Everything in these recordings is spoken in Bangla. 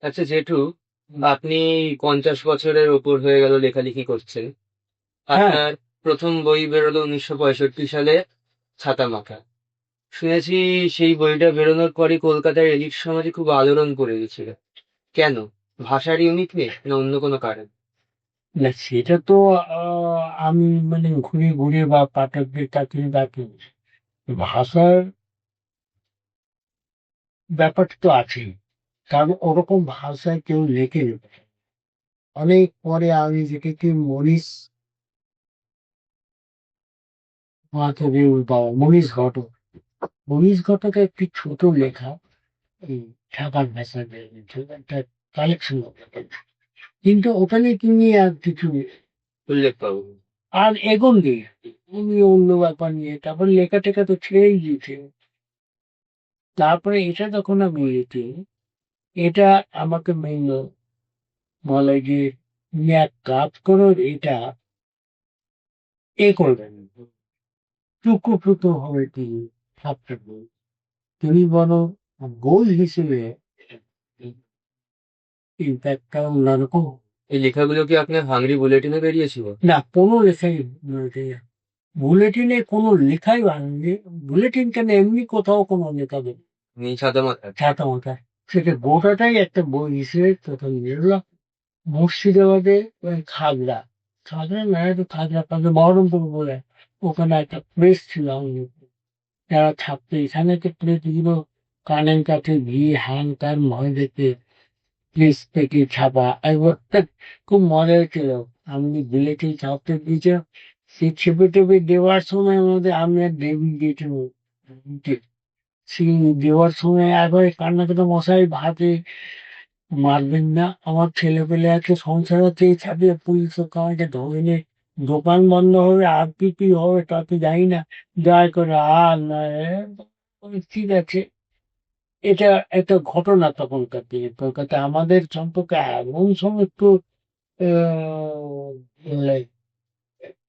আচ্ছা জেঠু, আপনি 50 বছরের ওপর হয়ে গেল লেখালেখি করছেন। হ্যাঁ। আপনার প্রথম বই বেরোলো 1965 সালে, ছাতা মাখা। শুনেছি সেই বইটা বেরোনোর পরই কলকাতার এলিট সমাজে খুব আলোড়ন পড়ে গেছিল। কেন? ভাষার ইউনিট নেই না অন্য কোনো কারণ? না, সেটা তো আমি মানে ঘুরে ঘুরে বা পাঠকদের কাছে ডাকি। ভাষার ব্যাপারটা তো আছেই, কারণ ওরকম ভাষায় কেউ লেখে। অনেক পরে আমি দেখেছি মাধবীর বাবা মনীষ ঘটক একটি ছোট লেখা, এই ঢাকার ভাষায় একটা কালেকশন, কিন্তু ওখানে তিনি আর কিছু উল্লেখ পাবো। আর এগোন দিই, উনি অন্য ব্যাপার নিয়ে তারপর লেখা টেখা তো ছেড়েই দিয়েছে। তারপরে এটা যখন আমি লিখি, এটা আমাকে মেইন বলে যে তুমি এক কাজ করো, এটা করবেন, টুকরো টুকরো হবে তিনি ছাত্র বই, তুমি বলো গোল হিসেবে ইম্প্যাক্টটা অন্যরকম। এই লেখাগুলো কি আপনার হাংরি বুলেটিনে বেরিয়েছিল? না, কোনো লেখাই বুলেটিনে কোনো লেখাই বানাননি। বুলেটিন কেন, এমনি কোথাও কোনো লেখা নেই ছাতা মাখা। ছাতা মাথা। সেটা গোটাটাই একটা বই হিসেবে প্রথম বেরোলো মুর্শিদাবাদে। ওই খাগড়া, খাগড়া না, একটু খাগড়া পাশে বহরমপুর বলে ওখানে একটা প্রেস ছিল। আমি যারা ছাত্র এখানে তো প্রেস গুলো কানের কাছে গিয়ে হ্যান ত্যান ভয় দেখে প্রেস থেকে ছাপা একবার খুব মজা হয়েছিল। আমি বিলেতে ছাপতে দিয়েছে, সে ছেপে টেপে দেওয়ার সময় আমাদের আমি আর ডেভিড দিয়েছিল। সেই দেওয়ার সময় একবার কান্নাকাটা মশাই ভাতে মারবেন না, আমার ছেলে পেলে আছে, সংসার আছে, ছাপিয়ে পুলিশ আমাকে ধরে নিয়ে দোকান বন্ধ হবে, আর কি কি হবে তা তো জানি না, দয়া করে আর না। ঠিক আছে, এটা একটা ঘটনা তখনকার দিনে কলকাতা আমাদের সম্পর্কে এমন সময় একটু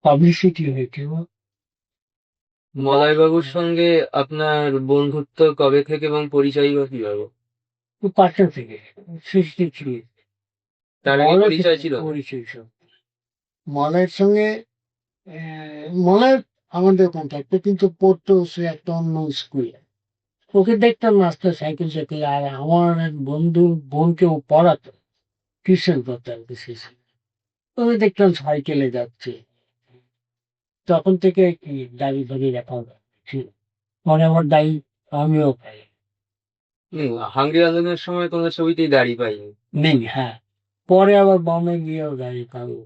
পাবলিসিটি হয়েছিল। মলয়বাবুর সঙ্গে আপনার বন্ধুত্ব কবে থেকে এবং পরিচয় বা কিভাবে? পাঁচটা থেকে সৃষ্টি ছিল, তার আগে মলয় থেকে পরিচয় ছিল না? পরিচয় সব। মলয়ের সঙ্গে মলয় আমাদের কন্ট্যাক্টে, কিন্তু পড়তো সে একটা অন্য স্কুলে। ওকে দেখতাম রাস্তা সাইকেল সাইকেল, আর আমার এক বন্ধু বোনকে ও পড়াতো, টিউশন করতো আর কি শেষে। ওকে দেখতাম সাইকেলে যাচ্ছে, তখন থেকে কি দাড়ি ফাড়ি রাখা ছিল। পরে আমার দাড়ি আমিও পাই হাংরি আন্দোলনের সময় কোনো ছবিতেই দাড়ি পাইনি। নেই। হ্যাঁ, পরে আবার বম্বে গিয়েও দাড়ি পাবো।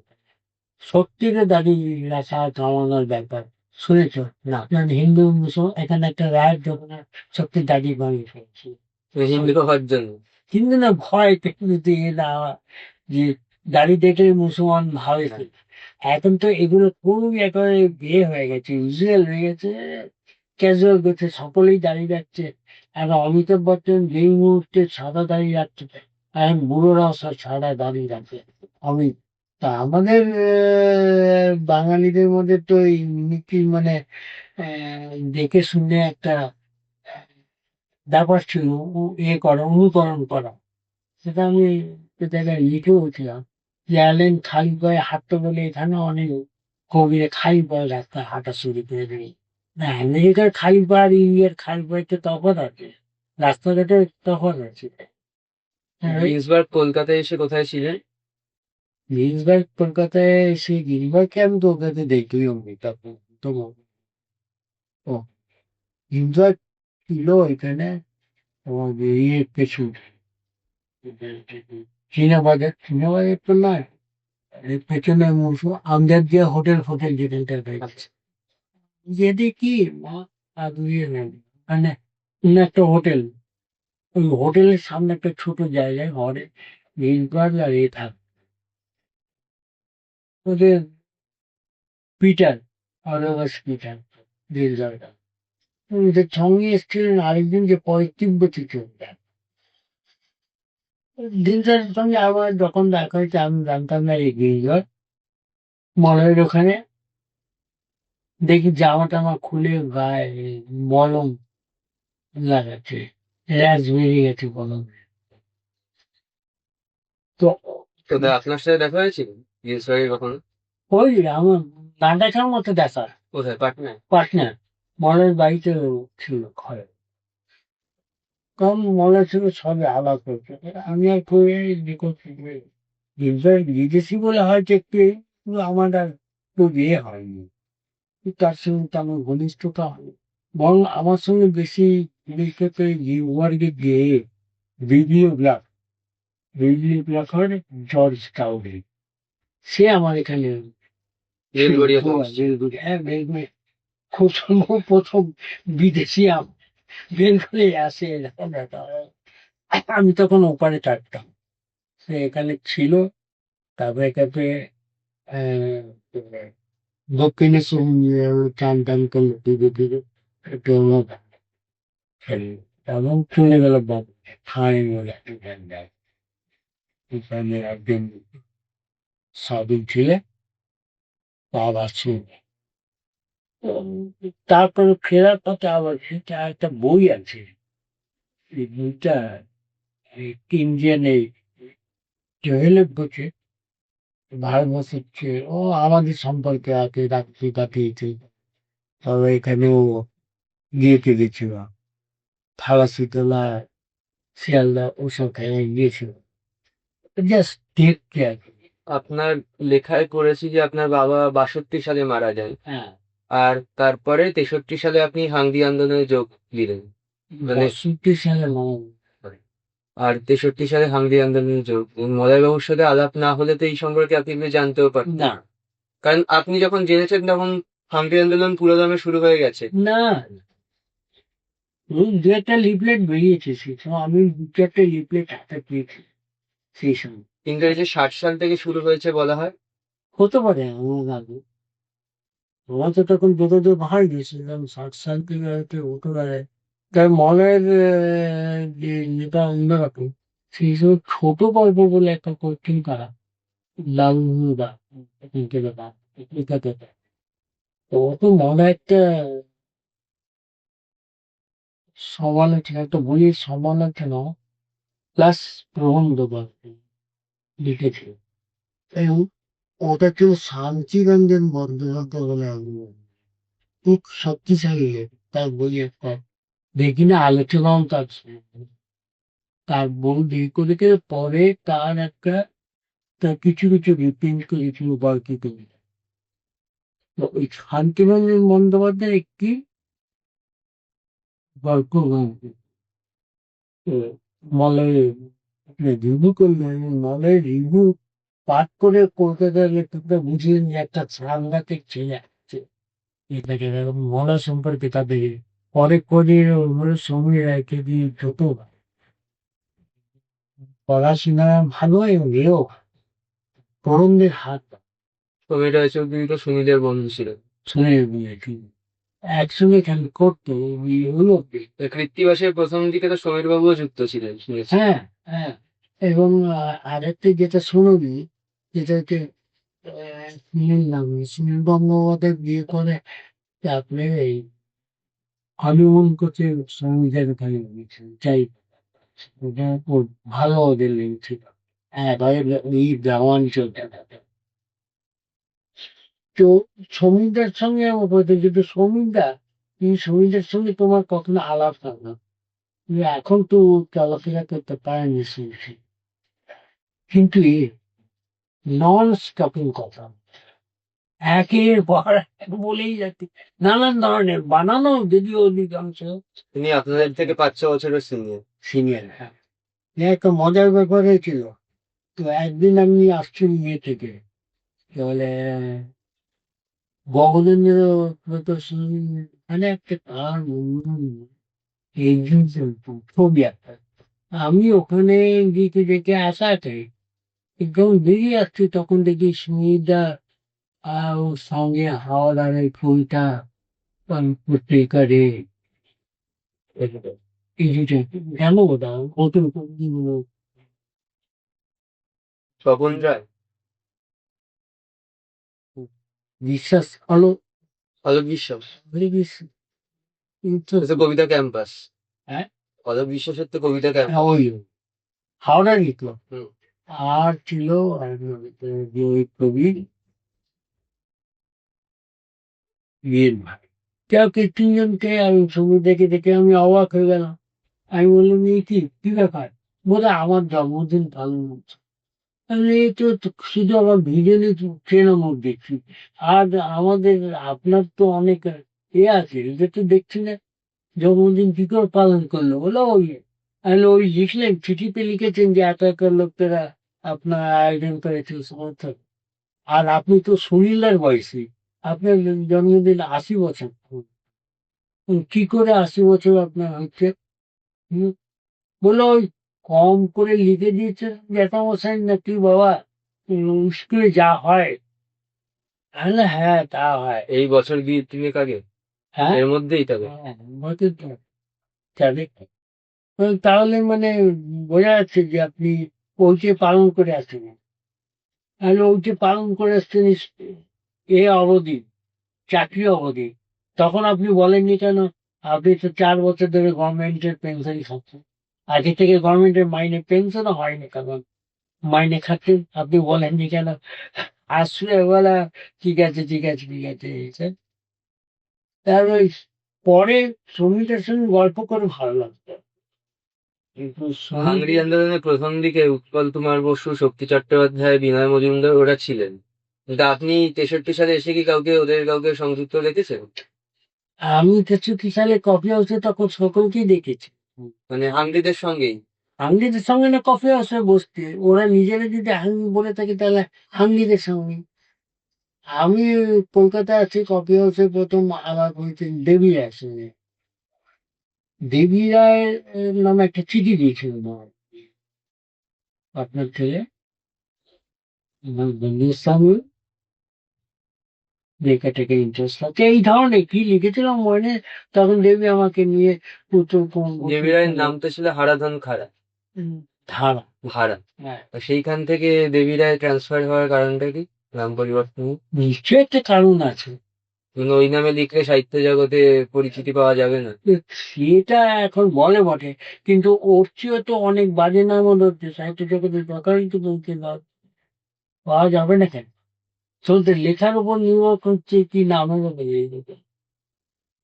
সত্যিকে দাড়ি রাখা কামানোর ব্যাপার শুনেছ না? আপনার হিন্দু মুসলমান এখানে একটা রায় যখন সত্যি দাড়ি বানিয়ে ফেলছি, হিন্দু হওয়ার জন্য। কিন্তু না ভয় যদি না, যে দাড়ি দেখে মুসলমান ভাবে কি। এখন তো এগুলো খুবই একেবারে বিয়ে হয়ে গেছে, ইউজুয়াল হয়ে গেছে, ক্যাজুয়াল করছে, সকলেই দাঁড়িয়ে যাচ্ছে। আর অমিতাভ বচ্চন যেই মুহূর্তে সাদা দাঁড়িয়ে যাচ্ছে, এখন বুড়োরাও সব সাদা দাঁড়িয়ে যাচ্ছে। অমিত, তা আমাদের বাঙালিদের মধ্যে তো এই মিমিক্রি মানে দেখে শুনে একটা ব্যাপার ছিল, করা, অনুকরণ করা। সেটা আমি জায়গায় লিখেওছিলাম যে অ্যালেন খালি পায়ে হাঁটতে বলে এখানে অনেক কবিরা খালি পায়ে রাস্তায় হাঁটা শুরু করে দেবে। না, আমেরিকার খালি পা আর ইন্ডিয়ার খালি পায়ে তো তফাৎ আছে, রাস্তাঘাটে তফাৎ আছে। হ্যাঁ, ওই গিন্সবার্গ কলকাতায় এসে কোথায় ছিলেন? গিন্সবার্গ কলকাতায়, সেই গিন্সবার্গকে আমি তো ওখানে দেখি আমি তখন তো ও গিন্সবার্গ ছিল এখানে আমার ইয়ে পেছন চীনা বাজার তো নয়, এর পেছনে আমজাদ দিয়া হোটেল ফোটেল যেখানটা রয়েছে, আচ্ছা। গিয়ে দেখি মা আগিয়ে নেন, মানে অন্য একটা হোটেল, ওই হোটেলের সামনে একটা ছোট জায়গায় ঘরে নীলকর আর এ থাক, ওদের পিটার, অরবাস পিটার, নীলকরটা ওদের সঙ্গে এসেছিলেন আরেকদিন যে পঁয়ত্রিশ চলতেন। দিনটার সঙ্গে আবার যখন দেখা হয়েছে আমি জানতাম না এই গিরিধর মলয়ের ওখানে, দেখি জামা টামা খুলে গায়ে মলম লাগাচ্ছে, র্যাশ বেরিয়ে গেছে কলম। তো তো আপনার সাথে দেখা হয়েছিল জিন্স বাড়ি কখনো? ওই আমার না দেখার মতো দেখা কোথায়, পাটনায়? পার্টনার মলের বাড়িতে ছিল ঘরে, কারণ মনে ছিল সবে আলাপ হয়েছে। আমি আর করে বিদেশি বলে হয়তো একটু, কিন্তু আমার আর একটু বিয়ে হয়নি, তার সঙ্গে তো আমার ঘনিষ্ঠতা হয়নি। বরং আমার সঙ্গে বেশি বিশেষ করে নিউইয়র্কে গিয়ে ভিডিওগ্রাফার জর্জ কাউরি, সে আমার এখানে রেলগড়িয়া জংশন। খুব সম্ভব প্রথম বিদেশি বের করে আসে এরকম একটা। আমি তখন ওপারে থাকতাম, সে এখানে ছিল। তারপরে এটাকে দক্ষিণে চান টান করলো ধীরে ধীরে একটু এবং চলে গেল বাবু ঠাঁই বলে একটা জায়গায়। এখানে একদিন স্বাধীন ছিল, বাবা ছিল। তারপরে ফেরার পথে আবার সেটা একটা বই আছে, এই বইটা ইন্ডিয়ান এই টয়লেট বইছে, ভারতবর্ষের ও আমাদের সম্পর্কে আছে রাখতে কাটিয়েছে। তবে এখানেও গিয়ে গেছিল থালাসিতলা, শিয়ালদা ওসব খেলায় গিয়েছিল, জাস্ট দেখতে আর কি। আপনার লেখায় পড়েছি যে আপনার বাবা 62 সালে মারা যায়, হ্যাঁ, আর তারপরে 63 সালে আপনি হাংরি আন্দোলনে যোগ দিলেন, মানে 62 সালে মারা আর 63 সালে হাংরি আন্দোলনে যোগ দিলেন। মলয়বাবুর সাথে আলাপ না হলে তো এই সম্পর্কে আপনি কিছু জানতেও পারতেন না না। কারণ আপনি যখন জেনেছেন তখন হাংরি আন্দোলন পুরোদমে শুরু হয়ে গেছে। না, ওই দু একটা লিফলেট বেরিয়েছে সেই সময়, আমি দু চারটে লিফলেট হাতে পেয়েছি সেই সময়। ইংরেজি 60 সাল থেকে শুরু হয়েছে বলা হয়। হতে পারে আমার আগে, আমার তো তখন যোগাযোগ হয় গেছিলাম 60 সাল থেকে হয়তো হতে পারে। তার মনের যে নেতা অন্যরকম, সেই সময় ছোট গল্প বলে একটা করতেন তারা, লালুদা লেখাতে। তো ও তো মনে একটা সমালোচনা, একটা বইয়ের সমালোচনা প্লাস প্রবন্ধ গল্প লিখেছে, এবং ওটা ছিল শান্তিরঞ্জন বন্দ্যোপাধ্যায় বলে একজন খুব শক্তিশালী তার বই একটা, দেখি না আলোচনাও তার তার বই বের করে পরে তার একটা, তার কিছু কিছু রিপ্রিন্ট করেছিল গল্পে করে। তো ওই শান্তিরঞ্জন বন্দ্যোপাধ্যায় একটি গল্প মলয় রিভিউ করলেন, এবং মলয় রিভিউ পাঠ করে কলকাতার লেখকরা বুঝলেন যে একটা সাংঘাতিক ছেলে আছে এটাকে, এরকম মলয় সম্পর্কে তাদের পরে করে সময় রায়কে দিয়ে যত পড়াশোনা ভালো এবং এও তরুণদের হাত সমীর রায়চৌধুরী তো সুনীলের বন্ধু ছিলেন। শুনে নিয়েছি, একসঙ্গে খেলা করতো ওই হলো কি। কৃত্তিবাসের প্রথম দিকে তো সমীর বাবুও যুক্ত ছিলেন শুনেছি। হ্যাঁ, হ্যাঁ, এবং আরেকটা যেটা শুনবি, যেটা হচ্ছে সুনীল নাম, সুনীল গঙ্গোপাধ্যায় বিয়ে করে তারপরে এই হনিমুন করতে সঙ্গীতের ওখানে গিয়েছিল যাই, ওটা ওর ভালো ওদের লেগেছিল। হ্যাঁ ভাই, এই গ্রামাঞ্চলটা, তো সমীরদার সঙ্গে আমার বলতে যেটা সমীরদা, এই সমীরদার সঙ্গে তোমার কখনো আলাপ হয় না, তুমি এখন তো চলাফেরা করতে পারেনি শুনছি, কিন্তু নন স্টপিং কথা, একের পর এক বলেই যাচ্ছে, নানান ধরনের বানানো যদিও অধিকাংশ তিনি আপনাদের থেকে 5-6 বছরের সিনিয়র। সিনিয়র। হ্যাঁ, একটা মজার ব্যাপার হয়েছিল, তো একদিন আমি আসছি মেয়ে থেকে, কি বলে গগনেন্দ্র প্রদর্শনী, মানে একটা তার এই ছবি একটা, আমি ওখানে দিকে দেখে আসাতে যখন বেরিয়ে আসছি তখন দেখি সুমিদা আর ওর সঙ্গে হাওড়ার ফুলটা পত্রিকারে কেন ওটা কত স্বপন রায়, বিশ্বাস হলো, অলোক বিশ্বাস, কিন্তু এটা তো কবিতা ক্যাম্পাস। হ্যাঁ, অলোক বিশ্বাসের তো কবিতা ক্যাম্পাস। ওই হাওড়ার লিখলো। হুম। আর ছিল যে ওই কবি বীর ভাই, কাউকে তিনজনকে আমি ছবি দেখে দেখে আমি অবাক হয়ে গেলাম। আমি বললাম, এই কি ব্যাপার? বলে আমার জন্মদিন পালন হচ্ছে। আমি এই তো শুধু আমার ভিডিও ট্রেনের দেখছি। আর আমাদের আপনার তো অনেক আছে, এটা তো দেখছি না। জন্মদিন কি করে পালন করলো? বলো ওই আমি বললাম, ওই লিখলেন চিঠিতে লিখেছেন যে এত এত লোকেরা আপনার আয়োজন করেছিল সমর্থন। আর আপনি তো সুনীলের বয়সী, আপনার জন্মদিন 80 বছর। কি করে 80 বছর আপনার হচ্ছে? হুম, বললো ওই কম করে লিখে দিয়েছে জ্যাঠামশাই নাকি বাবা, স্কুলে যা হয়। আমি বললাম, হ্যাঁ তা হয়। এই বছর কি তুমি আগে হ্যাঁ, এর মধ্যেই তবে? হ্যাঁ, হয়তো তো জানে। তাহলে মানে বোঝা যাচ্ছে যে আপনি ওইকে পালন করে আসছেন। তাহলে ওইকে পালন করে আসছেন এ অবধি, চাকরি অবধি। তখন আপনি বলেননি কেন? আপনি তো 4 বছর ধরে গভর্নমেন্টের পেনশন খাচ্ছেন। আগে থেকে গভর্নমেন্টের মাইনে পেনশনও হয়নি, কারণ মাইনে খাচ্ছেন। আপনি বলেননি কেন? আসলে বলা, ঠিক আছে ঠিক আছে ঠিক আছে এই সে। তার ওই পরে শ্রমিকের সঙ্গে গল্প করে ভালো লাগতো, কিন্তু শ্রমিক। ভাঙড়ি আন্দোলনের প্রথম দিকে উৎপল কুমার বসু, শক্তি চট্টোপাধ্যায়, বিনয় মজুমদার ওরা ছিলেন, কিন্তু আপনি 63 সালে এসে কি ওদের কাউকে সংযুক্ত দেখেছেন? আমি 63 সালে কফি হাউসে তখন সকলকেই দেখেছি। মানে হাংরিদের সঙ্গেই? হাঙ্গিদের সঙ্গে না কফি হাউসে বসতে, ওরা নিজেরা যদি হাঙ্গি বলে থাকে তাহলে হাঙ্গিদের সঙ্গে। আমি কলকাতায় আছি, কফি হাউসে প্রথম আমার হয়েছে দেবী রায়ের সঙ্গে। দেবী রায় নামে একটা চিঠি দিয়েছিল আমার আপনার ছেলে, আমার বন্ধুর সঙ্গে, লেখাটাকে ইন্টারেস্ট লাগছে এই ধরনের কি লিখেছিলাম মনে। তখন দেবী আমাকে নিয়ে উত্তর দেবী রায়ের নাম তো ছিল হারাধন খাড়া। ধারা। ভাড়া। হ্যাঁ, তো সেইখান থেকে দেবী রায় ট্রান্সফার হওয়ার কারণটা কি, নাম পরিবর্তন? নিশ্চয়ই একটা কারণ আছে। কিন্তু ওই নামে লিখলে সাহিত্য জগতে পরিচিতি পাওয়া যাবে না। সেটা এখন বলে বটে, কিন্তু ওর চেয়েও তো অনেক বাজে নাম হচ্ছে সাহিত্য জগতের দরকারই তো বলতে পাওয়া যাবে না কেন? চলতে লেখার উপর নির্ভর করছে কি নামের উপর নির্ভর।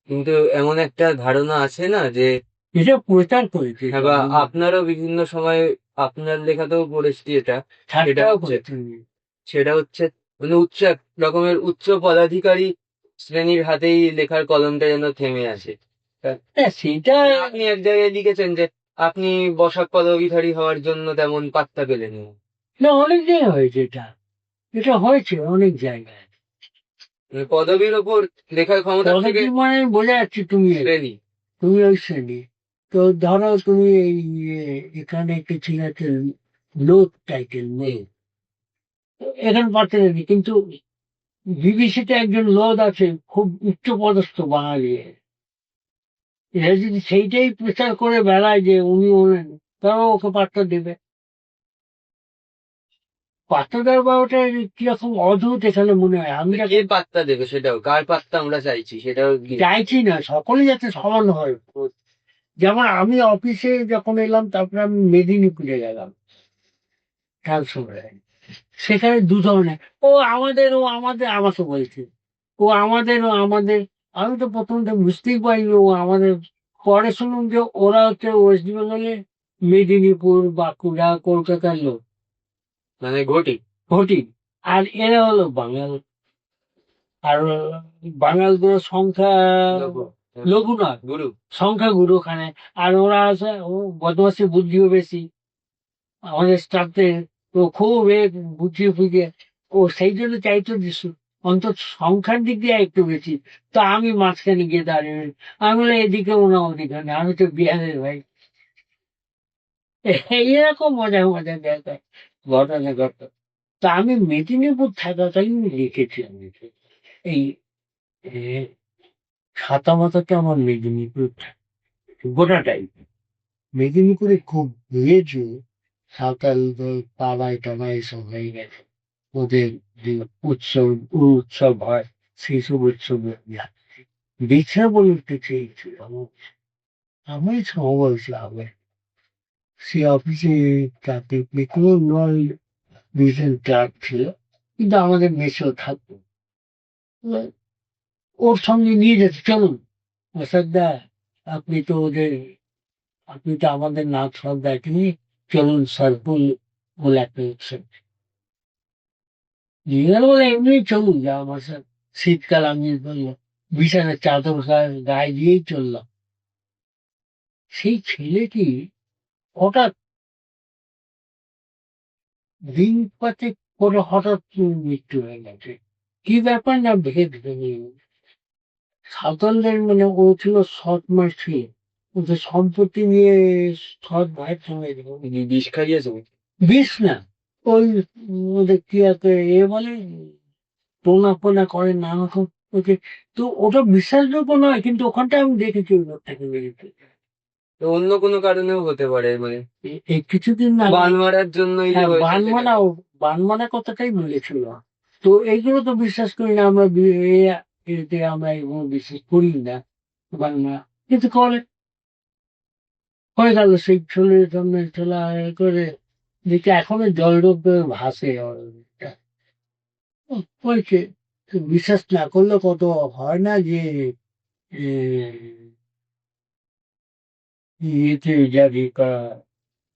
কিন্তু এমন একটা ধারণা আছে না যে, এটা প্রচার করেছে, হ্যাঁ, বা আপনারও বিভিন্ন সময় আপনার লেখাতেও পড়েছি এটা, সেটা ঠাট্টাও হচ্ছে করেছে। সেটা হচ্ছে মানে এক রকমের উচ্চ পদাধিকারী শ্রেণীর হাতেই লেখার কলমটা যেন থেমে আছে। তা- হ্যাঁ, সেটা মানে আপনি এক জায়গায় লিখেছেন যে আপনি বসাক পদবীধারী হওয়ার জন্য তেমন পাত্তা পেলেন না। না, অনেক জায়গায় হয়েছে এটা। এটা হয়েছে অনেক জায়গায়। মানে পদবীর ওপর লেখার ক্ষমতা থেকে পজিটিভ মানে বোঝা যাচ্ছে তুমি শ্রেণী। তুমি ওই শ্রেণী। তো ধরো তুমি এই এখানে একটা ছিল একটা লোক টাইটেল নেই, এখানে পারতে নেই, কিন্তু বিবিসিতে একজন লোক আছে খুব উচ্চপদস্থ বাঙালি। এরা যদি সেইটাই প্রচার করে বেড়ায় যে উনি হলেন, তারাও ওকে পাত্তা দেবে। পাত্তা দেওয়ার ব্যাপারটা কিরকম অদ্ভুত এখানে মনে হয়। আমি কে যখন পাত্তা দেবে, সেটাও কার পাত্তা আমরা চাইছি সেটাও কি? চাইছি না সকলে যাতে সমান হয়। যেমন আমি অফিসে যখন এলাম, তারপরে আমি মেদিনীপুরে গেলাম ট্রান্সফারে। সেখানে দু ধরনের, ও আমাদের আমাকে বলছে, ও আমাদের। আমি তো প্রথমটা বুঝতেই পারিনি ও আমাদের। পরে শুনুন যে ওরা হচ্ছে ওয়েস্ট বেঙ্গলে মেদিনীপুর, বাঁকুড়া, কলকাতার লোক, মানে ঘটি। ঘটি। আর এরা হলো বাঙাল। আর বাঙালদের সংখ্যা লঘু- লঘু নয়, গুরু। সংখ্যা গুরু ওখানে। আর ওরা আছে, ও বদমাসি বুদ্ধিও বেশি আমাদের স্টাফদের। তো খুব বুঝিয়ে ফুঝিয়ে ও সেই জন্য চাইতো যে অন্তত সংখ্যার দিক দিয়ে একটু বেশি। তো আমি মাঝখানে গিয়ে দাঁড়িয়ে রইলাম। আমি বলে এদিকেও না ওদিকে না, আমি তো বিহারের ভাই। এইরকম মজা মজা দেখা ঘটনা ঘটত। তা আমি মেদিনীপুর থাকাকালীন লিখেছি আমি এই এ, ছাতা মাথাতে আমার মেদিনীপুর গোটাটাই। মেদিনীপুরে খুব হয়েছে সাঁওতালদের পাড়ায় টাড়ায় এসব হয়ে গেছে। ওদের যে উৎসব হয়, সেই সব উৎসবে বিচার বলে উঠতে চেয়েছিল। আমি সমবয়সী হবে। সে অফিসে চাকরি পেতেও নয় রিসেন্ট ক্লার্ক ছিল, কিন্তু আমাদের মেসেও থাকতো। এবার ওর সঙ্গে নিয়ে যেত, চলুন মোসাদ্দা, আপনি তো ওদের, আপনি তো আমাদের নাচ সব দেখেনি, চলুন সার্কুল বলে একটা উৎসব নিয়ে গেল, বলে এমনি চলুন যা আমার সাথে। শীতকাল আমি বললো বিছানার চাদর গায়ে দিয়েই চললাম। সেই ছেলেটি হঠাৎ দিন পাঁচেক করে হঠাৎ মৃত্যু হয়ে গেছে। কি ব্যাপার না ভেবে ভেবে সাঁওতালদের, মানে ও ছিল সৎ মাসি, ওদের সম্পত্তি নিয়ে সৎ ভাইয়ের সঙ্গে বিষ খাইয়েছে? বিষ না, ওই ওদের কি একটা বলে, টোনা ফোনা করে নানা রকম। ওকে, তো ওটা বিশ্বাসযোগ্য নয়, কিন্তু ওখানটা আমি দেখেছি ওই লোকটাকে বেরিয়েছে। তো অন্য কোনো কারণেও হতে পারে, মানে এই কিছুদিন না, বান মারার জন্যই যে হ্যাঁ হয়েছে সেটা বানমানা, না? বানমানা কথাটাই বলেছিল। তো এইগুলো তো বিশ্বাস করি না আমরা, এতে আমরা এগুলো বিশ্বাস করি না বানমানা, কিন্তু করে হয়ে গেল সেই ছেলের সামনে ছেলে করে দেখি এখনো জল ভাসে ওটা। হয়েছে, তো বিশ্বাস না করলে কত হয় না যে এ, ইয়েতে জারি করা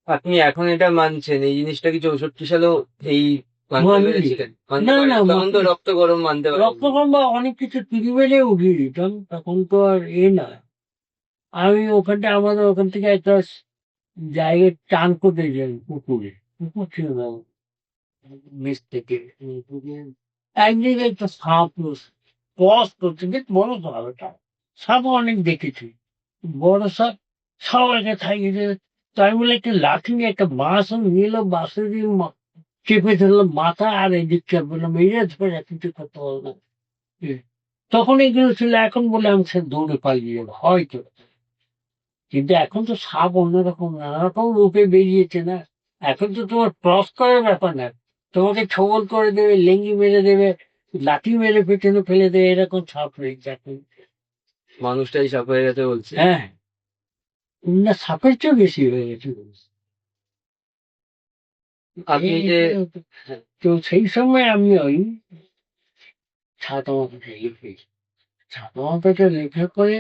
আপনি এখন এটা মানছেন, এই জিনিসটা কি 64 সালেও এই মানতে মানলি। পেরেছিলেন? মানতে না পারেন না তখন তো রক্ত গরম, মানতে পারেন? রক্তকম বা অনেক কিছু টিভিবেলে উঠিয়ে দিতাম, তখন তো আর না। আমি ওখানটা আমাদের ওখান থেকে একটা জায়গায় চান করতে যাই, পুকুরে, পুকুর ছিল না মেস থেকে, একদিকে একটা সাপ ক্রস করছে, বেশ বড় তো আলোটা, সাপও অনেক দেখেছি, বড় সাপ, সবাইকে খাইয়ে দেবে। তো আমি বলে একটা লাঠি নিয়ে একটা বাঁশ নিয়ে এলো, বাঁশে দিয়ে চেপে ধরলাম মাথা, আর এদিক বললাম এইটা ধরে কিছু করতে পারবো না। তখন এগুলো ছিল, এখন বলে আমি সে দৌড়ে পালিয়ে যাবো হয়তো। কিন্তু এখন তো সাপ অন্যরকম নানা রকম রূপে বেরিয়েছে না। এখন তো তোমার ক্রস করার ব্যাপার না, তোমাকে ছোবল করে দেবে, লেঙ্গি মেরে দেবে, লাঠি মেরে পেছনে ফেলে দেবে, এরকম সাপ রয়েছে এখন। মানুষটাই সাপ হয়ে গেছে বলছে? হ্যাঁ, না সাপের চেয়েও বেশি হয়ে গেছে। আপনি যে তো সেই সময় আমি ওই ছাতা মাথাটা লিখি, ছাতা মাথাটা লেখার পরে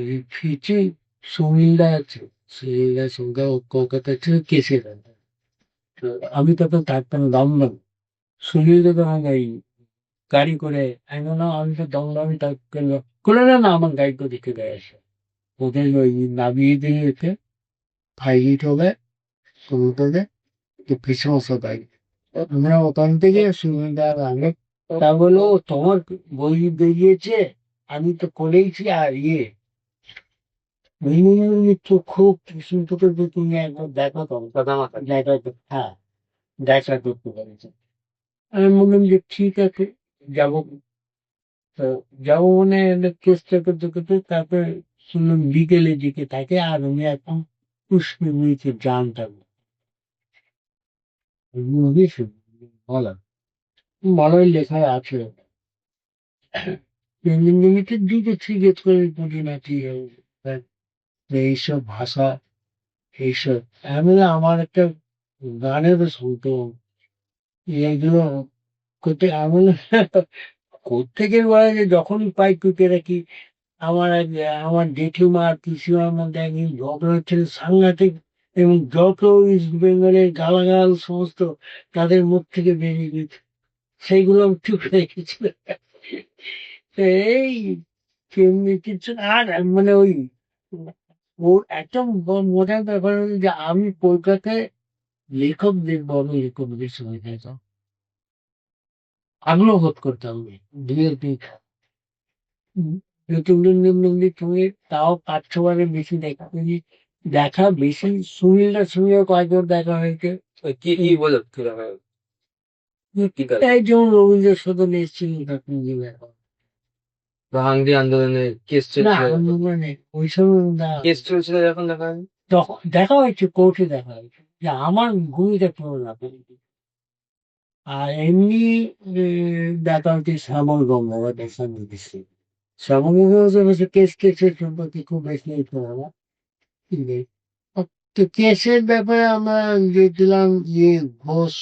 লিখেছি সুনীলদা আছে, সুনীলদার সঙ্গে ও কলকাতা ছিল কেসে। তো আমি তখন থাকতাম দমদম, সুনীলদা তখন এই গাড়ি করে, আমি বললাম আমি তো দমদমে থাকতাম, করে না না আমার গাড়ি করে দিতে দেয় আসে, ওদের ওই নামিয়ে দিয়েছে ফাইলিট হবে কবুতরে, তো পিছনে গাড়ি, আমরা ওখান থেকে সুনীলদা আগে, তা বলো তোমার বই বেরিয়েছে, আমি তো করেইছি, আর তো খুব সুন্দর করে তুমি একবার দেখা করো, সাদা মাথা? দেখা, হ্যাঁ দেখা করতে পারেছে। আমি বললাম যে ঠিক আছে, যাবো। তো যাবো মানে চেষ্টা করতে করতে তারপরে শুনলাম বিকেলের দিকে থাকে, আর উনি এখন পুষ্পে নিয়েছে জানটা, বলা ভালোই লেখায় আছে। লিমিটেড দিকে জিজ্ঞেস করে বুঝি না কি এইসব ভাষা, এইসব আমি বললাম, আমার একটা গানেরও শুনতো এইগুলো করতে, আমি বললাম, কোত্থেকে বলে যে যখনই পাই টুকে রাখি। আমার জেঠিমা আর পিসিমার মধ্যে একদিন ঝগড়া হচ্ছিল সাংঘাতিক, এবং যত ইস্ট বেঙ্গলের গালাগাল সমস্ত তাদের মুখ থেকে বেরিয়ে গেছে, সেইগুলো আমি চুপ রেখেছিলাম। তো এই কেমনি কিছু আর, মানে ওই ওর একটা মজার ব্যাপার হলো যে আমি কলকাতায় লেখকদের, বড় লেখকদের সঙ্গে দেখা আগ্রহ বোধ করতাম, দুয়ের নতুন তুমি, তাও 5-6 বারের বেশি দেখা হয়নি, দেখা বেশি সুনীলদার সঙ্গে কয়েকবার দেখা হয়েছে। ওই কি কি বলো, কিভাবে, কি কাজ? এই যেমন রবীন্দ্র সদনে এসেছিলেন তখন যে ব্যাপার। ভাঙড়ি আন্দোলনের কেস না চলছিল যখন? মানে ওই সময় কেস চলছিল যখন দেখা হয়? তখন দেখা হয়েছে, কোর্টে দেখা হয়েছে, যে আমার ভূমিকা কেমন না করেছে। আর এমনি দেখা হচ্ছে শ্যামল গঙ্গোপাধ্যায়ের সঙ্গে বেশি, শ্যামল গঙ্গোপাধ্যায় কেস টেসের সম্পর্কে খুব বেশি ইচ্ছে হয় না। তো কেসের ব্যাপারে আমরা গিয়েছিলাম ইয়ে ঘোষ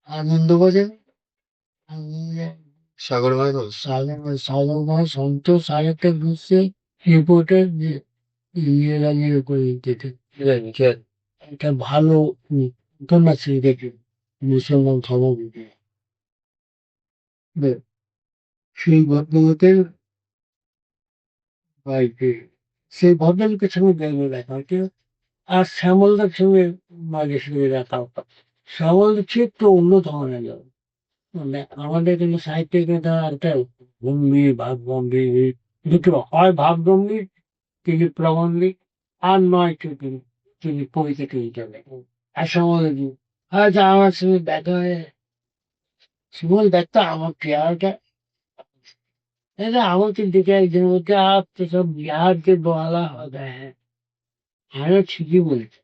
আনন্দবাজার, সাগরমায় ঘোষ। সাগরময় সন্তোষ আরেকটা ঘুরছে রিপোর্টার যে ইয়ের উপরে যেতে জানি খেয়াল। একটা ভালো উপন্যাস লিখেছে মুসলমান খবর সেই ভদ্রলোকের বাড়িতে, সেই ভদ্রলোকের সঙ্গে বেরোলে দেখা হচ্ছে। আর শ্যামলদার সঙ্গে মাঝে সঙ্গে দেখা হতো। শ্যামলদা ছিল একটু অন্য ধরনের লোক। মানে আমাদের কিন্তু সাহিত্যের কিন্তু একটা গম্ভীর ভাব গম্ভীর দুটো হয়, ভাব গম্ভীর তিনি প্রবন্ধিক, আর নয় তিনি তিনি কবিতা টবিতা লেখেন। আর শ্যামলদা আচ্ছা আমার সঙ্গে দেখা হয়ে শিমল দেখতো আমার চেহারাটা, এটা আমাকে দেখে একজন বলছে आप तो सब बिहार के बोला होता है। হ্যাঁ ঠিকই বলেছে।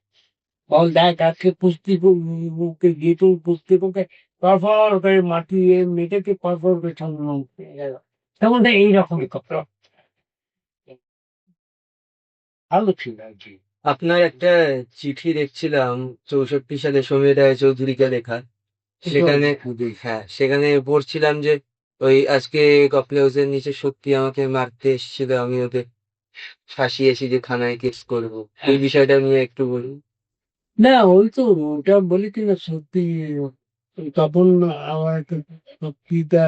বল দেখ আজকে পুস্তিকে গিয়ে তুই পুস্তিককে পরপর করে মাটি মেটেকে পরপর করে ছন্দন পেয়ে গেল। তেমন এইরকমই কথা ভালো ছিল আর কি। আপনার একটা চিঠি দেখছিলাম 64 সালে সমীর রায়চৌধুরীকে লেখা। সেখানে হ্যাঁ, সেখানে পড়ছিলাম যে ওই আজকে কফি হাউসের নিচে সত্যি আমাকে মারতে এসেছিল, আমি ওদের ফাঁসিয়েছি যে থানায় কেস করবো। এই বিষয়টা নিয়ে একটু বলুন। না ওই তো ওটা বলি কিনা সত্যি তখন আমার একটা পিতা,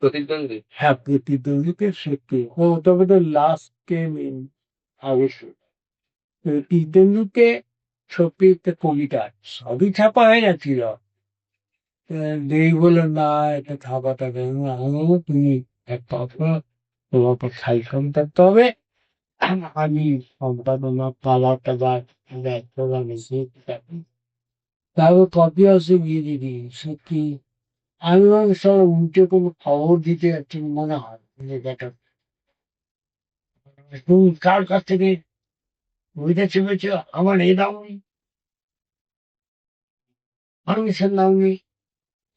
প্রতিদ্বন্দ্বী। হ্যাঁ প্রতিদ্বন্দ্বীতে সত্যি ও তবে তো লাস্ট কেম ইন অবশ্যই প্রতিদ্বন্দ্বীতে সত্যি একটা কবিতা সবই ছাপা হয়ে গেছিল। দেই বলে না এটা ছাপাটা কেন তুমি এক কথা তোমাকে খাই সন্তান তবে আমি সম্পাদনা পাওয়াটা বা দায়িত্ব বা বেশি তারপর কপি হাউসে গিয়ে দিদি সত্যি আমি ভাবি সব উল্টে কোনো খবর দিতে যাচ্ছি মনে হয় যে দেখা তুমি কার কাছ থেকে বইটা চেপেছ, আমার এ দাওনি পারমিশন দাওনি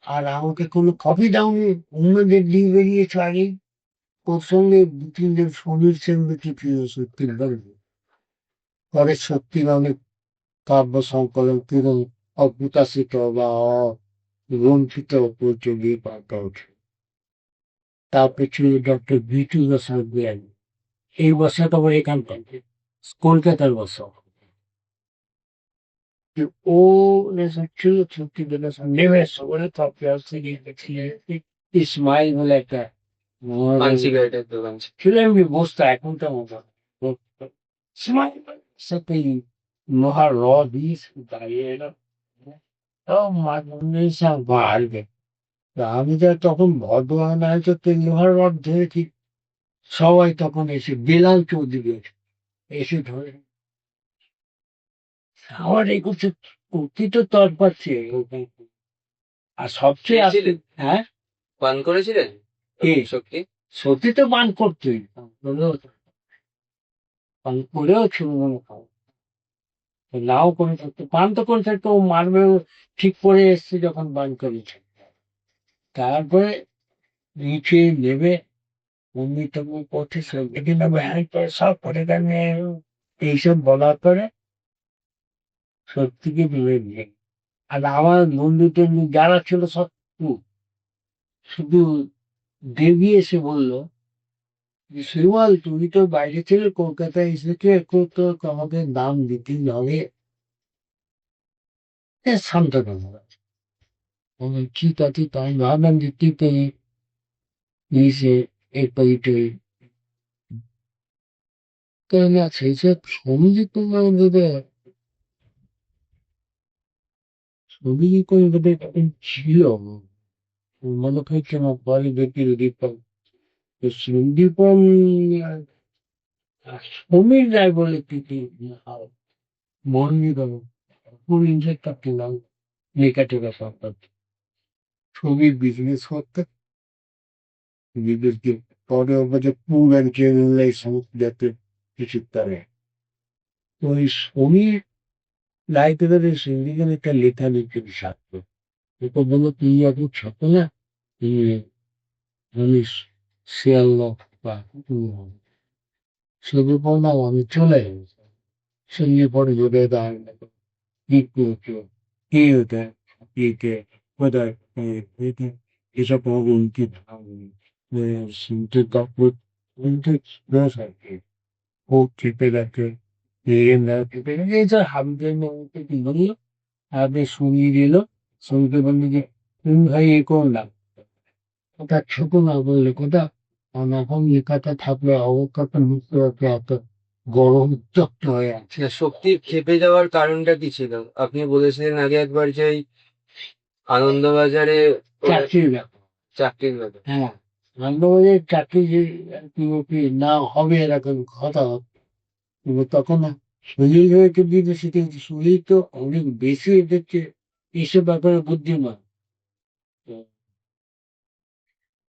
আর আমাকে কোনো কপি দাওনি, অন্যদের দিয়ে বেরিয়েছ আগে। ওর সঙ্গে দু তিনজন সমীর সেনগুটি প্রিয় সত্যি লাগবে। পরে সত্যি অনেক কাব্য সংকলন পুরো অপ্রকাশিত বা অগ্রন্থিত উপযোগী পাতা ওঠে। তারপরে ছিল ডক্টর বিটু রসাল বিয়ানি, এই বছর তোমার এখান থেকে কলকাতার বছর ও ছিল সত্যি নেমেছ বলে কপি হাউসে গিয়ে দেখছি ইসমাইল বলে একটা পান সিগারেটের দোকান ছিল। ছিল এমনি বসতো এখনকার মতো ইসমাইল সাথে লোহার রড দিয়ে দাঁড়িয়ে এলো ও মানুষ বাড়বে। আমি যা তখন বর্ধমান হয়তো লোহার রড ধরেছি, সবাই তখন এসে বেলাল চৌধুরী এসে ধরে আমার এই করছে প্রকৃত তর পাচ্ছে। আর সবচেয়ে খেয়েছিলেন? হ্যাঁ পান করেছিলেন কে শক্তি? সত্যি তো পান করতোই, পান করেও ছিল মনে খাও নাও করে থাকতো, পান তো করে থাকতো ও মারবে ঠিক করে এসছে যখন পান করেছে। তারপরে নিচে নেবে অমনি তমনি করছে সব দেখে নেবে হ্যাঁ করে সব করে দেবে এইসব বলার পরে সত্যিকে ভেবে নিয়ে আর আমার বন্ধু টন্ধু যারা ছিল সব শুধু দেবী এসে বলল যে শ্রীমাল তুমি তো বাইরে ছিলে কলকাতায় এসেছো একটু তো আমাকে দাম দিতেই হবে। সান্ত্বনা ঠিক আছে তাই ভাবলাম যে তুই তো এসে এরপরে না সেই সব সমিতি তোমার দেবে ছবি করে দেবে ছিল মনে হচ্ছে না পরে দেখি দীপক দীপন সমীর রায় বলে কি মর্নি দেবো পুরো ইনজেক্টটা পেলাম নেকাটিভা সরকার ছবির বিজনেস করতে বিদেশকে পরে যে পুর অ্যান্ড জেনারেল যাতে কিছু তারে ওই সমীর লাইব্রেরির সিন্ডিকেট একটা লেখা লিখতে সাথে ওকে বললো তুই এখন ছাপো না আমি শিয়াল বা শুধু বললাম আমি চলে গেছি সঙ্গে পরে যোগে দাঁড় কি করছো কি হতে কে কোথায় এসব প্রবলেম কি শুনতে কাপড় শুনতে রস আর কি ও চেপে রাখে চেপে রাখে এই যে হামদের মধ্যে কি বললো হাতে শুনিয়ে দিল শুনতে বললি যে তুমি ভাই এ করলাম ওটা ছোট না বললে কোথা অনখন লেখাটা থাকলে অবকাশটা মুক্ত রাখলে এত গরম উত্তপ্ত হয়ে আছে না, শক্তির ক্ষেপে যাওয়ার কারণটা কি ছিল? আপনি বলেছিলেন আগে একবার যে এই আনন্দবাজারে ওরা চাকরির ব্যাপার চাকরির ব্যাপারে। হ্যাঁ আনন্দবাজারের চাকরি যে কি না হবে এরকম কথা কিন্তু তখন সুনীল হয়েছে দিতে শিখেছি সুনীল তো অনেক বেশি এদেরকে এসব ব্যাপারে বুদ্ধিমান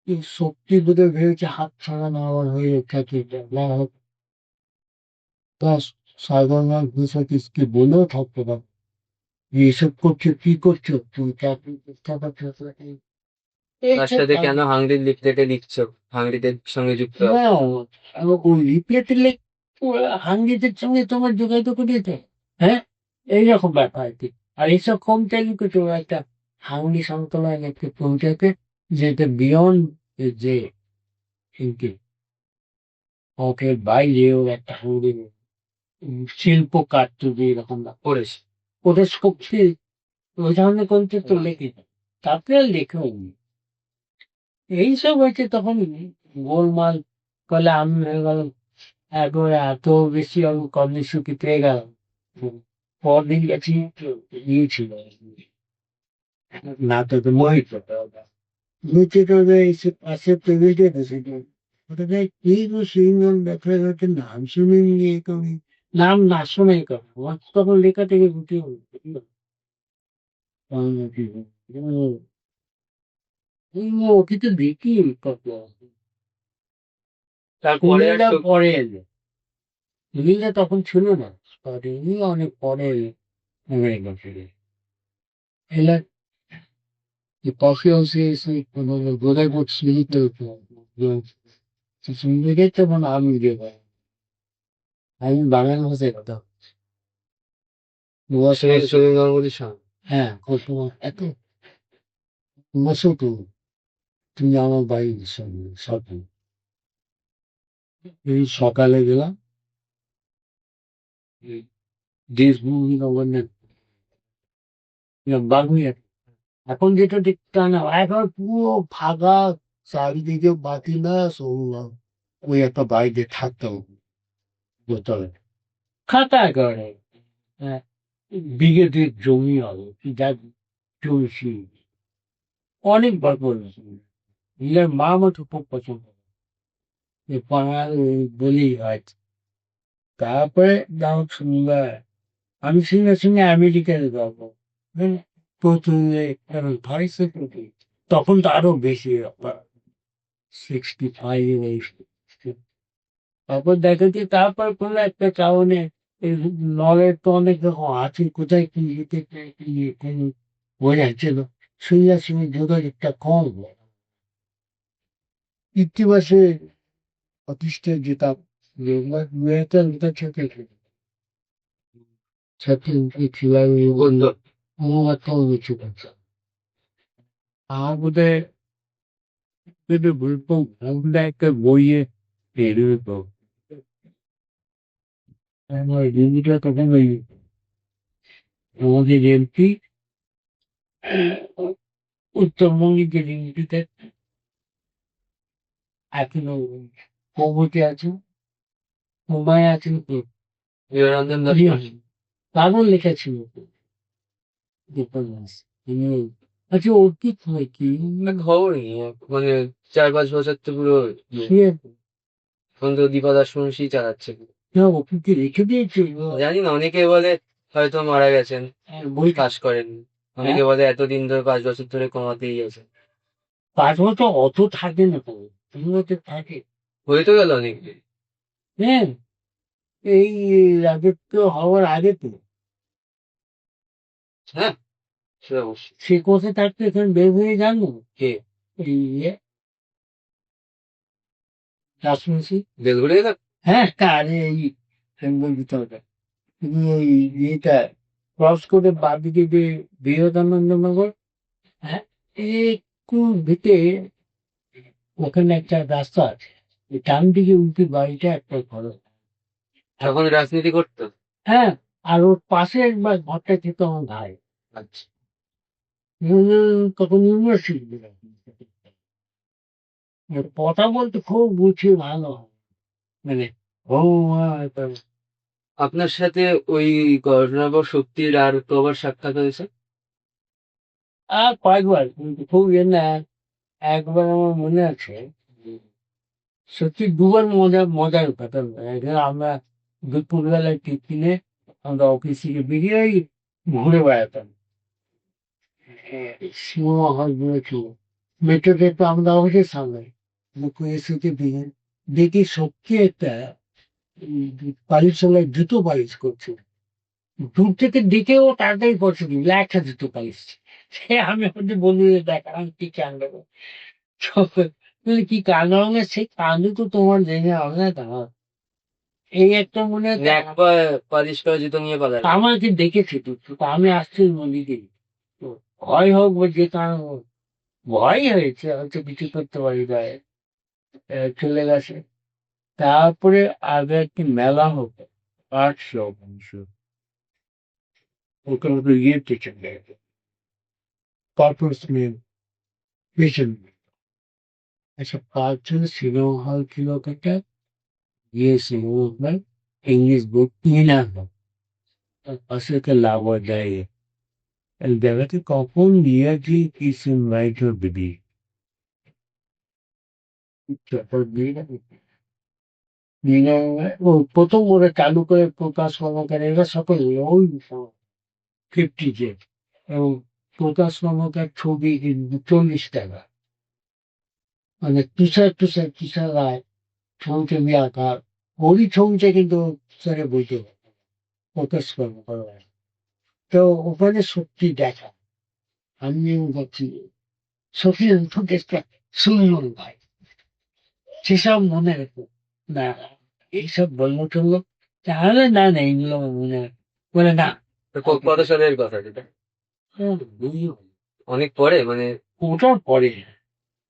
এই শক্তি বোধহয় ভেবেছে হাত ছাড়া না আমার হয়ে চাকরিটা না হোক তা সাধারণ বিষয়কে বলেও থাকতে পারে যে এসব করছো কি করছো তুমি চাকরি চেষ্টা করছো তার সাথে কেন হাংরির লিফলেটে লিখছো? হাংরিদের সঙ্গে যুক্ত আছো। না ওই রিপ্লেতে লেখ হাঙ্গিদের সঙ্গে তোমার যোগাযোগ করিয়েছে হ্যাঁ এইরকম ব্যাপার আর কি আর এইসব কম চাইলে কিছু একটা হাঙ্গি সংকলন একটা পৌঁছাতে যেটা বিয়ন্ড যে কিন্তু ওকে বাইরেও একটা হাঙ্গি শিল্প কার্য যে এরকম ব্যাপার পড়েছি। ওদের শক্তি ওই ধরনের করতে তো লেখে তারপরে আর লেখা হয়নি এইসব হয়েছে তখন গোলমাল ফলে আমি হয়ে গেলাম একবারে এত বেশি আমি কর্মসূচি পেয়ে গেলাম পরদিন গেছি গিয়েছিল না তো মোহিত নিচে তো এসে পাশে পেরিয়ে গেছে ওটা কি গো সেই নাম দেখা যাচ্ছে নাম শুনে নিয়ে কবি নাম না শুনে কবি আমার তখন লেখা থেকে গুটিয়ে ওকে তো দেখি কত তারপরে আর সুনীলটা পরে এলো সুনীলটা তখন ছিল না উনি অনেক পরে হয়ে গেছে এলা i pochi osesi con vorrei possibilità ci sono vedete con amiche আমি বাগান হতে কথা সুনীল গাঙ্গুলির সঙ্গে। হ্যাঁ কত এত বছর তো তুমি আমার বাড়ির সঙ্গে সকাল এই সকালে গেলাম দেশভূমি নগরের বাগুইয়া এখন যেটা দেখতে হয় না এখন পুরো ফাঁকা চারিদিকে বাতি না শুনলাম ওই একটা বাড়িতে থাকতাম বোতলে খাতা একেবারে হ্যাঁ বিঘে দুই জমি হবে যা চলছি অনেকবার করেছি নিজের মা আমাকে খুব পছন্দ করে। এই পাড়ার ওই বলি হয় তারপরে যাও শুনবা আমি সঙ্গে সঙ্গে আমেরিকাতে যাবো হ্যাঁ প্রথমে কারণ ভাই সেক্রেটারি তখন তো আরো বেশি 65 তারপর দেখা যায় তারপর কোনো একটা কারণে এই নলের তো অনেক রকম আছে কোথায় কি লিখে কি বোঝা যাচ্ছে না শুনে শুনে যোগাযোগটা কম হয় ইতিবাসে প্রতিষ্ঠায় যেতাম মেয়েটার সাথে সাথে কিভাবে বলতো অনুবাদটা কিছু করছে আমার বোধহয় বলবো আমরা একটা বইয়ে বেরোবো আমার দিদিটা তখন ওই আমাদের এমপি উত্তরবঙ্গের যে এমপিতে এখনো কৌমতি আছে মুম্বাই আছে বিবেকানন্দ দাস দারুণ লেখা ছিল উপন্যাস আচ্ছা ওর কি হয় কি না খবর নেই মানে 4-5 বছর তো পুরো সে এখন তো দীপা দাস মুন্সি চালাচ্ছে। না ওকে কি রেখে দিয়েছে জানি না, অনেকে বলে হয়তো মারা গেছেন, বই কাজ করেন। অনেকে বলে এতদিন ধরে 5 বছর ধরে কমাতেই আছে। 5 বছর অত থাকে না তো 3 বছর থাকে হয়ে তো গেল অনেকদিন। হ্যাঁ এই রাজত্ব হওয়ার আগে তো হ্যাঁ, সে অবশ্যই। সে কোথায় থাকতো এখানে বের হয়ে জানো কে? এই রাজবংশী বেলঘড়িয়ে থাক। হ্যাঁ আরে এই বেঙ্গল ভিতরটা তুমি ওই ইয়েটা ক্রস করে বাদিকে যে বিবেকানন্দ নগর, হ্যাঁ, একটু ভিতরে ওখানে একটা রাস্তা আছে, ওই ডান দিকে উল্টি বাড়িটা একটা ঘর। তখন রাজনীতি করতো? হ্যাঁ, আর ওর পাশে একবার ঘরটা খেতে আমার ভাই। আচ্ছা। তখন ইউনিভার্সিটি কথা বলতে খুব বুঝি ভালো, মানে ও আপনার সাথে ওই ঘটনার পর সত্যির আর কবার সাক্ষাৎ হয়েছে? আর কয়েকবার, কিন্তু খুব ইয়ে না। একবার আমার মনে আছে, সত্যি দুবার মজার কথা। একবার আমরা দুপুরবেলায় টিফিনে আমরা অফিস থেকে বেরিয়ে ওই ঘুরে বেড়াতাম। সিনেমা হল গুলো মেট্রোতে তো আমরা অফিসের সামনে দুপুরে এসে দেখি সত্যি একটা পালিশ চলায় জুতো পালিশ করছে। দূর থেকে দেখেও তাড়াতাড়ি পছন্দ দিল একটা জুতো পালিশ। সে আমি হচ্ছে বন্ধুদের দেখালাম কি কাণ্ড। বলে, কি কালো রঙের সেই কালো তো তোমার দেখে হবে না তোমার। এই একটা মনে হয় একবার পালিশ করা জুতো নিয়ে পালালো। আমাকে দেখেছে তো, তো আমি আসছি নদীতে, তো ভয় হোক বা যে কারণ হোক, ভয় হয়েছে, হয়তো কিছু করতে পারি গায়ে, চলে গেছে। তারপরে আগে একটি মেলা হতো, আর্ট শো, ওখানে তো ইয়েতে চলে গেছে, পারপাস নিয়ে পেছন। আচ্ছা, পাঁচজন সিনেমা হল ছিল ওখানটা, গিয়ে সিনেমা হল ইংলিশ বুক কিনে আনলো, তার পাশে একটা লাভ দেয়। El জায়গাটি কখন নিয়েছি কিছু নাইটও দিবি, ও প্রথম ওরা চালু করে প্রকাশ কর্মকার এরা সকলে ওই 50 এবং প্রকাশ কর্মকার ছবি কিন্তু 40 টাকা, মানে তুষার রায় ছবি টবি আঁকা, ওরই ছবিটা কিন্তু স্যারে বইতে প্রকাশ কর্মকার। তো ওখানে সত্যি দেখা, আমিও বলছি সত্যি ফুটেজটা শুনলাম ভাই, সেসব মনে রেখো না, এইসব বললো টললো, তাহলে না না এইগুলো আমার মনে রাখো। বলে না, তো কত সালের কথা যেটা? বুঝলো, অনেক পরে মানে? ওটার পরে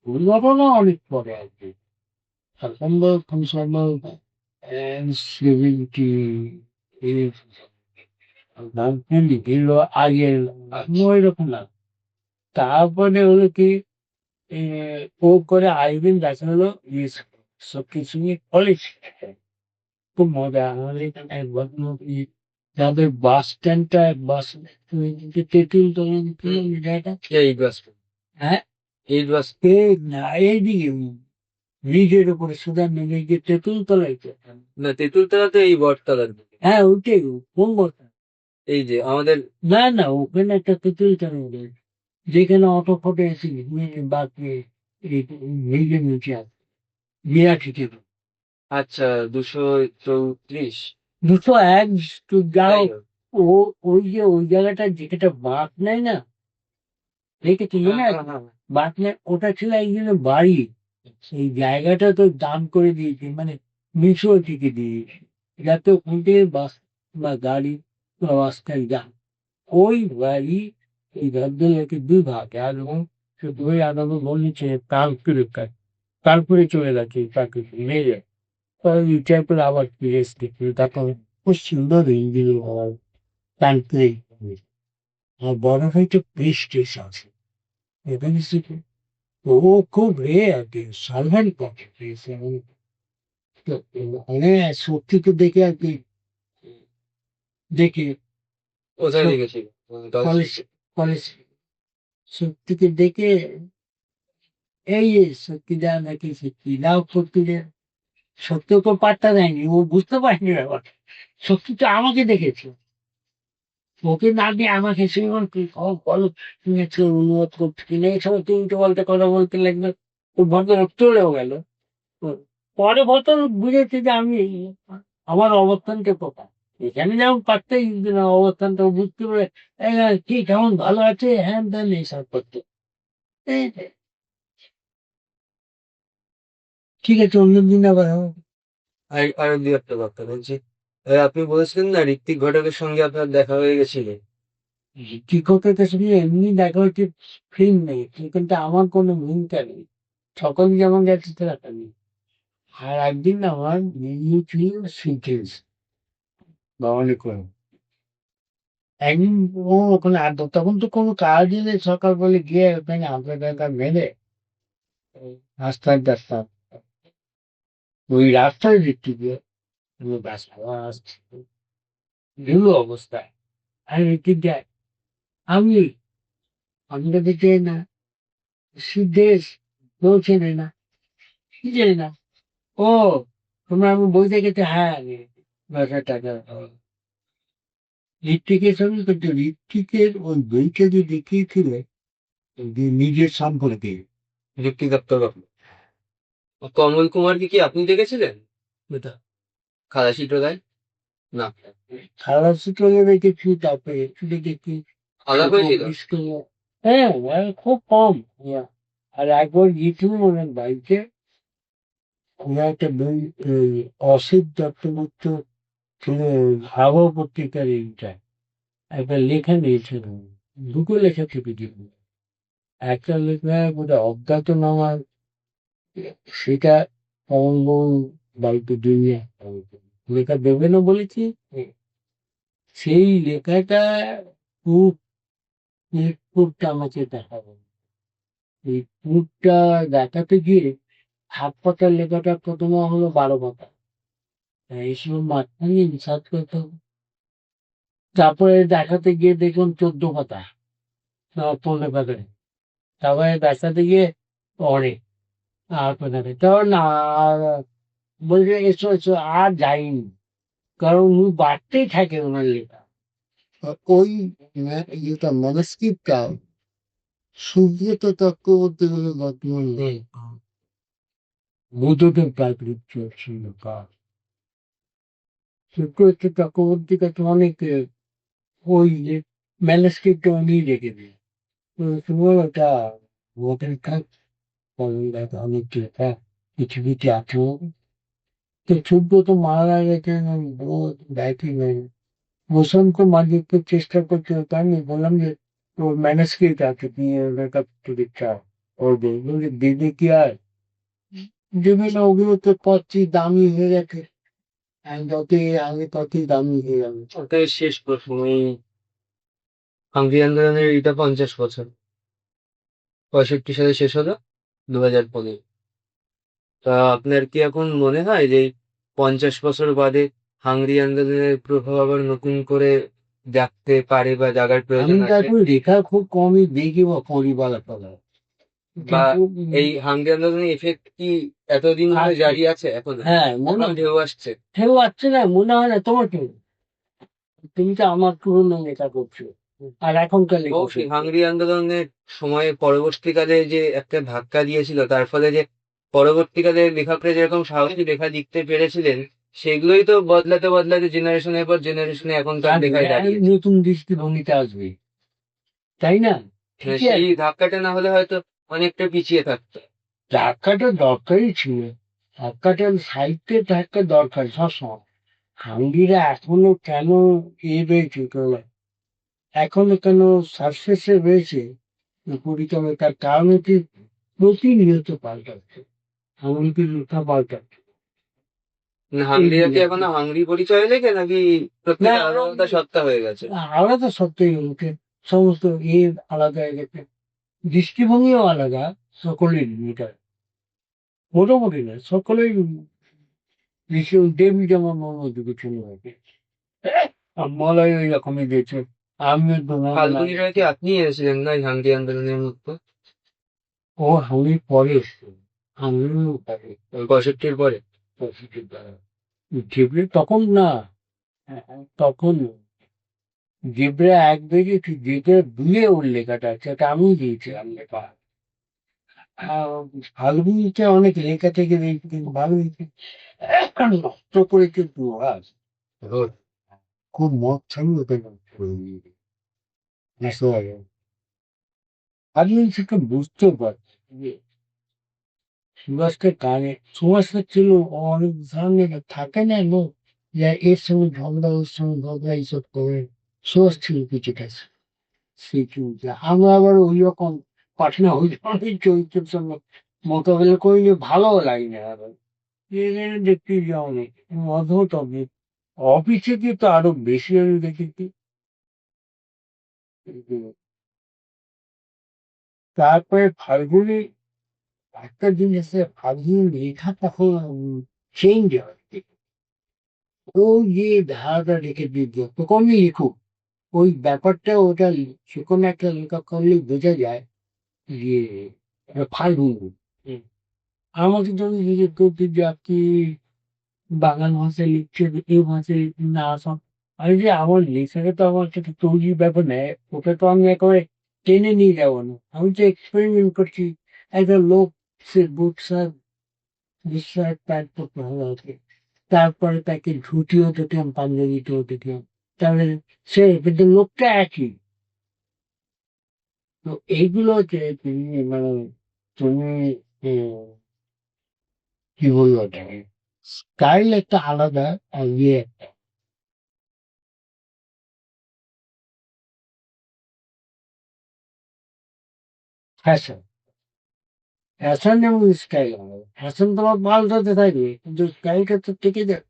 দুর্ঘটনা অনেক পরে আর কি, সম্ভব সম্ভব 70 এগুলো আগের, ওই রকম না। তারপরে হলো কি, এ, ও করে আইবিন দেখা হলো ইয়ে, সব কিছু নিয়ে কলেজ, খুব মজা। আমাদের এখানে একবার যাদের বাস স্ট্যান্ডটা, বাস তেঁতুল তলা জায়গাটা, এই বাস? হ্যাঁ, এই বাস? এই না এইদিকে ব্রিজের উপরে সুদান নদী যে তেঁতুল তলায় তো, না, তেঁতুলতলা তো এই বটতলার দিকে। হ্যাঁ ওইটাই, কোন বলটা, এই যে আমাদের। না না ওখানে একটা তেঁতুল তলা রয়েছে, যেখানে অটো ফটো এসে বাকি ব্রিজের নিচে আছে, বিরাটি তেঁতুল, আচ্ছা, 234। 201, তো যাও। যাই হোক। ও ওই যে ওই জায়গাটা যেটা বাঁক নেয় না, দেখেছি হ্যাঁ, মনে হ্যাঁ, আছে, হ্যাঁ। বাঁক নেয়, ওটা ছিল একজনের বাড়ি, সেই জায়গাটা তো দান করে দিয়েছে, মানে মিউনিসিপালিটিকে দিয়েছে, যাতে ওখান থেকে বাস বা গাড়ি বা রাস্তায় যান। ওই বাড়ি এই ভদ্রলোকের দুই ভাগ, এবং ওই আদালত বলেছে তারপরে চলে গেছে তাকে মেরে, পরে রিটায়ার করে আবার ফিরে এসেছে, তারপর খুব সুন্দর ইঞ্জিন হওয়ার তারপরে আর বড় হয়তো প্রেস্টিজ আছে এখানে শুধু, ও খুব রে আর কি, সালমান পক্ষে পেয়েছে। এবং মানে সত্যিকে দেখে আর কি, দেখে কোথায় দেখেছিল? কলেজ কলেজ সত্যিকে দেখে, এই যে সত্যিটা নাকি সত্যি নাও সত্যিটা, সত্যকে পাত্তা দেয়নি, ও বুঝতে পারেনি ব্যাপার, সত্যি তো আমাকে দেখেছে, ওকে না দিয়ে আমাকে সেই বলো, তুমি আজকে অনুরোধ করছো কিনা, এই সময় তুমি তো বলতে কথা বলতে লাগবে, ও ভদ্রলোক চলেও গেল। তো পরে ভদ্রলোক বুঝেছে যে আমি আমার অবস্থানটা কোথায়, এখানে যেমন পারতেই অবস্থানটা ও বুঝতে পারে, কি কেমন ভালো আছে হ্যান ত্যান এইসব করতে। এই, ঠিক আছে, অন্যদিন আবার হবে। আর আরো দু একটা কথা বলছি। আপনি বলেছিলেন না ঋত্বিক ঘটকের সঙ্গে আপনার দেখা হয়ে গেছিল। টিকটকের সঙ্গে এমনি দেখা হচ্ছে, ফিল্ম নেই কিন্তু আমার কোনো ভূমিকা নেই, সকলে যেমন যাচ্ছে তেমন নেই। আর একদিন না আমার মেনু ছিল সিটেলস বাঙালি করে, একদিন ও ওখানে আড্ডা, তখন তো কোনো কাজই নেই, সকাল বলে গিয়ে ওখানে আড্ডা টাড্ডা মেরে রাস্তায় রাস্তায় ওই রাস্তায় দেখতে গিয়ে পুরো ব্যস্ত আসছে ভিড় অবস্থায়। আর দেখতে যায় আমি, আমি তো দেখতে না, সিদ্ধেশ কেউ চেনে না, কি জানি না। ও, তোমরা আমি বই দেখেছো? হ্যাঁ, দশ টাকা ঋত্বিকের সঙ্গে, কিন্তু ঋত্বিকের ওই বইটা যে দেখিয়েছিল যে নিজের সম্পর্কে, ঋত্বিক দত্ত। কমল কুমারকে কি আপনি দেখেছিলেন? ওটা খালাসি টোলায়? না। খালাসি চলে দেখেছি, তারপরে একটু দেখেছি আলাপ ছোট হয়েছিল? স্কুলে। হ্যাঁ, খুব কম। হ্যাঁ। আর একবার গিয়েছিলাম ওনার বাড়িতে, ওরা একটা বই, অসিত দত্তগুপ্ত ছিল, হাওয়া পত্রিকার এইটা একটা লেখা নিয়েছিল, দুটো লেখা চেপেছিল। একটা লেখা বোধহয় অজ্ঞাতনামা, সেটা কমলবাবু বাড়িতে দিয়ে লেখা দেবে না বলেছি। সেই লেখাটা খুব পুরটা আমাকে দেখাবো, এই পুরটা দেখাতে গিয়ে হাত পাতার লেখাটা প্রথমে হলো 12 পাতা, এইসব মাঝখানে রিসার্চ করতে হবে। তারপরে দেখাতে গিয়ে দেখলাম 14 পাতা, 15 পাতা। তারপরে দেখাতে গিয়ে অনেক, আর কোথায় তাও না, আর বলছে এসো এসো, আর যাইনি, কারণ উনি বাড়তেই থাকে ওনার লেখা। ওই ইয়েটা মনস্ক্রিপ্টটা সুব্রত চক্রবর্তী বলে বর্তমান নেই, বুদ্ধদেব প্রাকৃত ছিল কাজ। সুব্রত চক্রবর্তীর কাছে অনেক ওই ম্যানস্ক্রিপ্ট উনি রেখে দিই, ওটা ওদের কাজ অনেক লেখা পৃথিবীতে আছে। তো সুব্রত মারা গেছেন, আমি দেখি নাই। বসন্ত মাঝে চেষ্টা করছে, তাই আমি বললাম যে ওর ম্যানেজকেট আছে, তুমি ওদের কাছ থেকে চাও, ওর বললো যে দিদি কি আর দেবে না, ওগুলো তো পাচ্ছি দামি হয়ে গেছে, আমি যতই আগে ততই দামি হয়ে যাবে। ওটাই শেষ প্রশ্ন। এই হাঙ্গরি আন্দোলনের এটা 50 বছর, 65 সালে শেষ হলো, 2015। তা আপনার কি এখন মনে হয় যে এই 50 বছর বাদে হাঙ্গরি আন্দোলনের প্রভাব আবার নতুন করে জাগতে পারে বা জাগার আমি প্রয়োজন আছে? তারপর লেখা খুব কমই দেখি বা পড়ি বলা টলা, বা কিন্তু এই হাঙ্গরি আন্দোলনের এফেক্ট কি এতদিন ধরে আসছে। জারি আছে এখনো? হ্যাঁ, মনে এখন ঢেউ আসছে? ঢেউ আসছে না, মনে হয় না তোমার কি? তুমি তো আমার পুরনো লেখা করছো, আর এখনকার লেখা অবশ্যই করছো। হাঙ্গরি আন্দোলনের সময়ে পরবর্তীকালে যে একটা ধাক্কা দিয়েছিল, তার ফলে যে পরবর্তীকালে লেখকরা যেরকম সাহসী লেখা লিখতে পেরেছিলেন, সেগুলোই তো বদলাতে বদলাতে জেনারেশনের পর জেনারেশনে এখনকার আসবে, লেখায় দাঁড়িয়েছে। নতুন দৃষ্টিভঙ্গিতে আসবে, তাই না? ঠিকই সেই আছে। ধাক্কাটা না হলে হয়তো অনেকটা পিছিয়ে থাকতো। ধাক্কাটা দরকারই ছিল, ধাক্কাটা সাহিত্যের ধাক্কা দরকার সবসময়। হাঙ্গিরা এখনো কেন রয়েছে, এখনো কেন সাকসেসে রয়েছে পরিচালক, তার কারণ হচ্ছে প্রতিনিয়ত পাল্টাচ্ছে, হাঙ্গিকে লেখা পাল্টাচ্ছে। না, এই হাংরিরা কি নিয়ে এখনো হাংরি পরিচয় লেখে নাকি না, প্রত্যেকে আলাদা আলাদা সত্তা হয়ে গেছে? আলাদা সত্যি হচ্ছে, সমস্ত আলাদা হয়ে গেছে, দৃষ্টিভঙ্গিও আলাদা সকলের, এটা মোটামুটি না সকলেই। দেবী যেমন অন্যদিকে চলে গেছে, মলয় ওই রকমই দিয়েছে, আমিও তোমার না। ফাল্গুনি রায়কে আপনি এনেছিলেন না এই হাংরি আন্দোলনের মধ্যে? ও আমি পরে এসছি, আমিও পরে 65 পরে? জিবরে তখন না, তখন জিবরে এক বেরিয়েছি, জিবরে দুয়ে ওর লেখাটা আছে, সেটা আমি দিয়েছিলাম লেখা। ফাল্গুনিতে অনেক লেখা থেকে দিয়েছি, কিন্তু ফাল্গুনিতে নষ্ট করেছে দুহাস, খুব মত ছাড়ি ওটা নষ্ট করে দিয়েছে। আমি সেটা বুঝতে পারছি যে সুভাষকে কানে, সুভাষটা ছিল অনেক সামনে থাকে না লোক, যে এর সঙ্গে ঝগড়া ওর সঙ্গে ঝগড়া এইসব করে সোর্স ছিল কিছুটা সেই চরিত্র। আমরা আবার ওই রকম পাঠি না ওই ধরনের চরিত্রের সঙ্গে মোকাবেলা করলে ভালো লাগে না আবার এখানে দেখতে যে অনেক অদ্ভুত অদ্ভুত অফিসে দিয়ে তো আরো বেশি আমি দেখেছি। তারপরে ফাল্গুনি একটা জিনিস আছে ফাল্গুনি লেখা তখন চেঞ্জ হয় ও যে ধারাটা রেখে দিয়ে যত কমই লিখুক ওই ব্যাপারটা ওটা যে কোনো একটা লেখা করলেই বোঝা যায় যে এটা ফাল্গুনি। হুম। আমাকে যদি জিজ্ঞেস করতে যে আপনি বাংলা ভাষায় লিখছেন এই ভাষায় না সব আমি যে আমার লেখাটা তো আমার কাছে তৈরির ব্যাপার নেই ওটা তো আমি একেবারে টেনে নিয়ে যাবো না আমি তো এক্সপেরিমেন্ট করছি একটা লোক সে বুট শার্ট বিশ্বাস প্যান্ট পরতে ভালো আছে তারপরে তাকে ধুতিও দেখলাম পাঞ্জাবিতেও দেখলাম তাহলে সে কিন্তু লোকটা একই তো এইগুলো হচ্ছে তুমি মানে তুমি উম, কি বলবো ওটাকে স্টাইল একটা আলাদা আর ইয়ে একটা ফ্যাশন ফ্যাশন এবং স্টাইল আলাদা ফ্যাশন তোমার পাল্টাতে থাকবে কিন্তু স্টাইলটা তো টিকে যাবে